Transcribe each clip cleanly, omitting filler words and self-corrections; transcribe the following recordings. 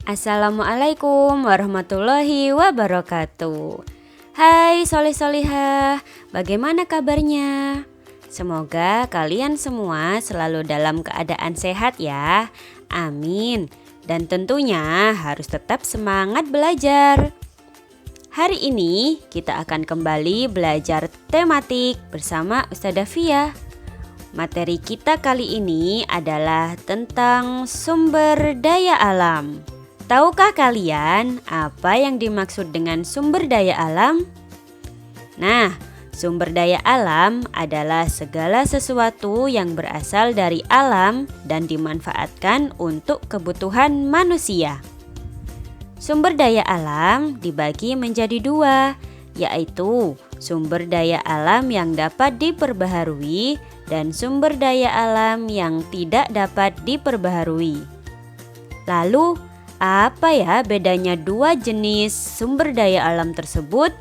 Assalamualaikum warahmatullahi wabarakatuh. Hai soleh-solihah, bagaimana kabarnya? Semoga kalian semua selalu dalam keadaan sehat ya. Amin. Dan tentunya harus tetap semangat belajar. Hari ini kita akan kembali belajar tematik bersama Ustazah Fia. Materi kita kali ini adalah tentang sumber daya alam. Tahukah kalian apa yang dimaksud dengan sumber daya alam? Nah, sumber daya alam adalah segala sesuatu yang berasal dari alam dan dimanfaatkan untuk kebutuhan manusia. Sumber daya alam dibagi menjadi dua, yaitu sumber daya alam yang dapat diperbaharui dan sumber daya alam yang tidak dapat diperbaharui. Lalu, apa ya bedanya dua jenis sumber daya alam tersebut?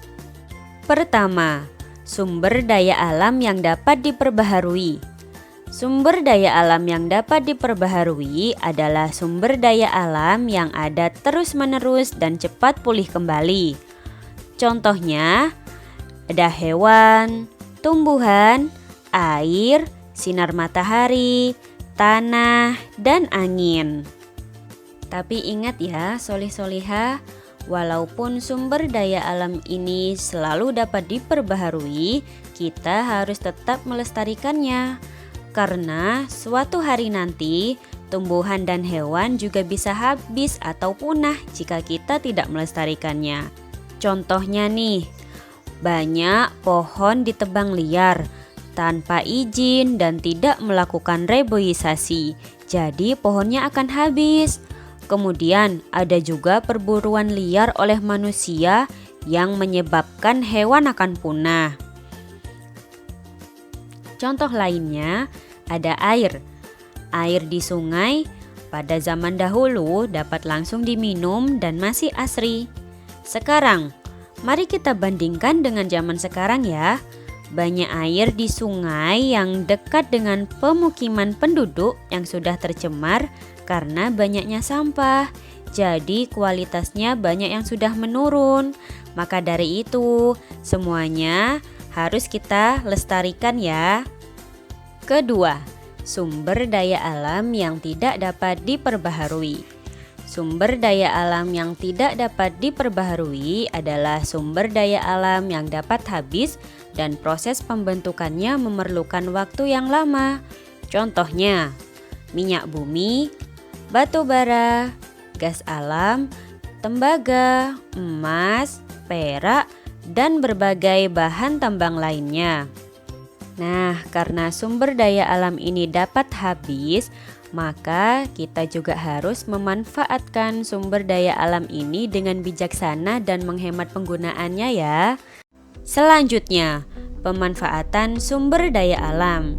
Pertama, sumber daya alam yang dapat diperbaharui. Sumber daya alam yang dapat diperbaharui adalah sumber daya alam yang ada terus-menerus dan cepat pulih kembali. Contohnya, ada hewan, tumbuhan, air, sinar matahari, tanah, dan angin. Tapi ingat ya solih-solihah, walaupun sumber daya alam ini selalu dapat diperbaharui, kita harus tetap melestarikannya. Karena suatu hari nanti, tumbuhan dan hewan juga bisa habis atau punah jika kita tidak melestarikannya. Contohnya nih, banyak pohon ditebang liar tanpa izin dan tidak melakukan reboisasi, jadi pohonnya akan habis. Kemudian ada juga perburuan liar oleh manusia yang menyebabkan hewan akan punah. Contoh lainnya ada air. Air di sungai pada zaman dahulu dapat langsung diminum dan masih asri. Sekarang, mari kita bandingkan dengan zaman sekarang ya. Banyak air di sungai yang dekat dengan pemukiman penduduk yang sudah tercemar karena banyaknya sampah. Jadi kualitasnya banyak yang sudah menurun. Maka dari itu, semuanya harus kita lestarikan ya. Kedua, sumber daya alam yang tidak dapat diperbaharui. Sumber daya alam yang tidak dapat diperbaharui adalah sumber daya alam yang dapat habis dan proses pembentukannya memerlukan waktu yang lama. Contohnya, minyak bumi, batu bara, gas alam, tembaga, emas, perak, dan berbagai bahan tambang lainnya. Nah, karena sumber daya alam ini dapat habis, maka kita juga harus memanfaatkan sumber daya alam ini dengan bijaksana dan menghemat penggunaannya ya. Selanjutnya, pemanfaatan sumber daya alam.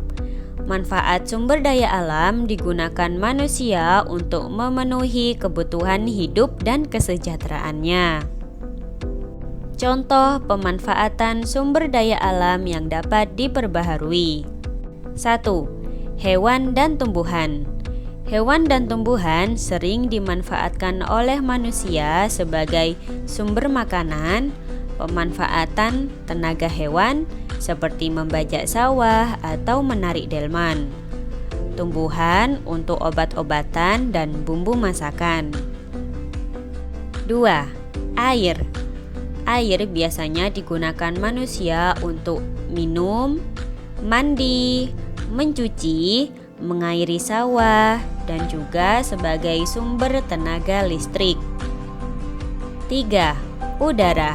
Manfaat sumber daya alam digunakan manusia untuk memenuhi kebutuhan hidup dan kesejahteraannya. Contoh pemanfaatan sumber daya alam yang dapat diperbaharui. 1. Hewan dan tumbuhan. Hewan dan tumbuhan sering dimanfaatkan oleh manusia sebagai sumber makanan, pemanfaatan tenaga hewan seperti membajak sawah atau menarik delman. Tumbuhan untuk obat-obatan dan bumbu masakan. 2. Air. Air biasanya digunakan manusia untuk minum, mandi, mencuci, mengairi sawah, dan juga sebagai sumber tenaga listrik. 3. Udara.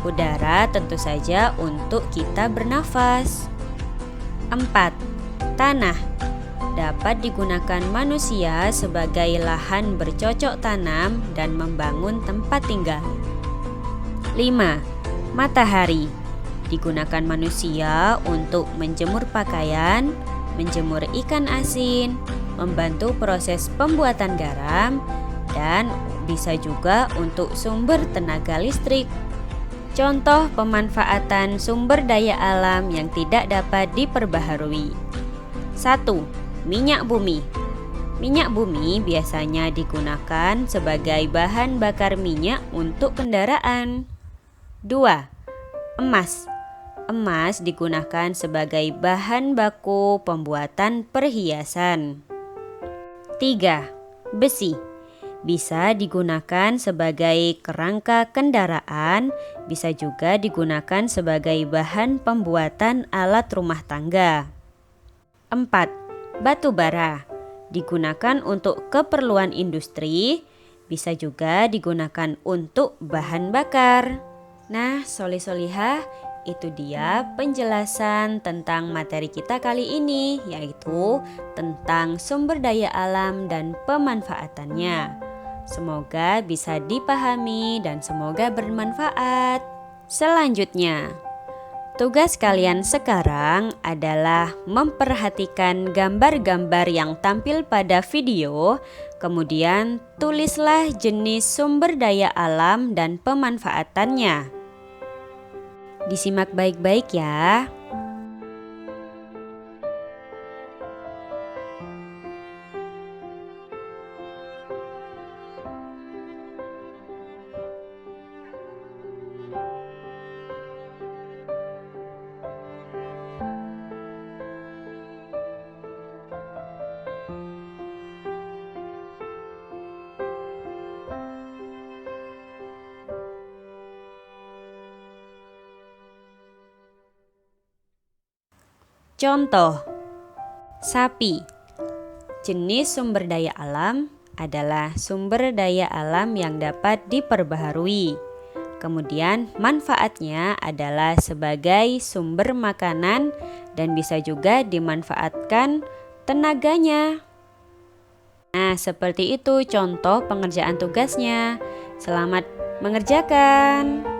Udara tentu saja untuk kita bernafas. 4. Tanah. Dapat digunakan manusia sebagai lahan bercocok tanam dan membangun tempat tinggal. 5. Matahari. Digunakan manusia untuk menjemur pakaian, menjemur ikan asin, membantu proses pembuatan garam, dan bisa juga untuk sumber tenaga listrik. Contoh pemanfaatan sumber daya alam yang tidak dapat diperbaharui. 1. Minyak bumi. Minyak bumi biasanya digunakan sebagai bahan bakar minyak untuk kendaraan. 2. Emas. Emas digunakan sebagai bahan baku pembuatan perhiasan. 3. Besi. Bisa digunakan sebagai kerangka kendaraan, bisa juga digunakan sebagai bahan pembuatan alat rumah tangga. 4. Batu bara. Digunakan untuk keperluan industri, bisa juga digunakan untuk bahan bakar. Nah, solih-solihah, itu dia penjelasan tentang materi kita kali ini, yaitu tentang sumber daya alam dan pemanfaatannya. Semoga bisa dipahami dan semoga bermanfaat. Selanjutnya, tugas kalian sekarang adalah memperhatikan gambar-gambar yang tampil pada video, kemudian tulislah jenis sumber daya alam dan pemanfaatannya. Disimak baik-baik ya. Contoh, sapi. Jenis sumber daya alam adalah sumber daya alam yang dapat diperbaharui. Kemudian manfaatnya adalah sebagai sumber makanan dan bisa juga dimanfaatkan tenaganya. Nah, seperti itu contoh pengerjaan tugasnya. Selamat mengerjakan.